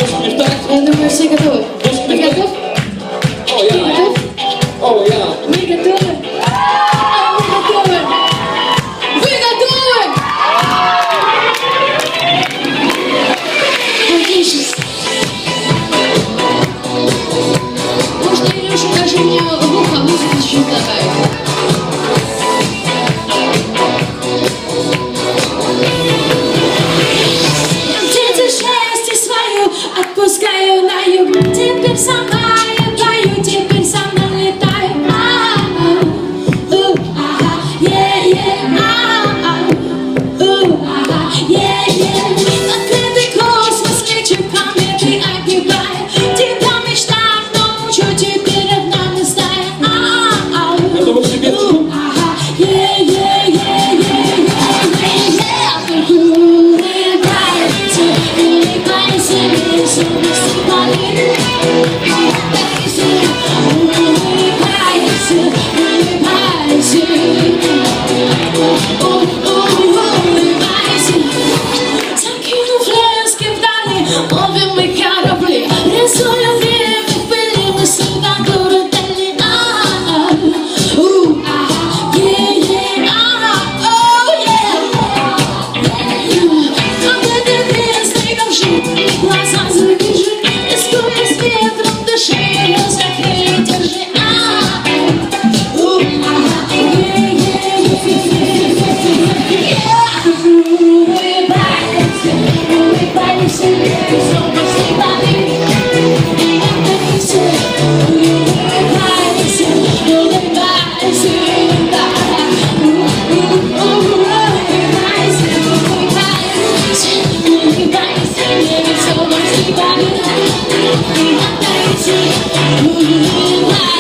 Я думаю, все готовы. Ты готов? Ты готов? Мы готовы. Мы готовы. Вы готовы? Отлично. Можно, Илюша, даже мне в ухо музыку чуть-чуть добавить. Отпускаю на юг, теперь сама я пою, теперь сама летаю. Открытый космос, лечу кометы, огибая. Тебя мечта в том учу, теперь одна не стая. Закинув лески вдали, ловим мы корабли, рисуем время в пыли, мы всегда дуротели. Когда ты весной ковши, глаза завяжи, рискуя с ветром дыши, но закрыли, держи. Bye.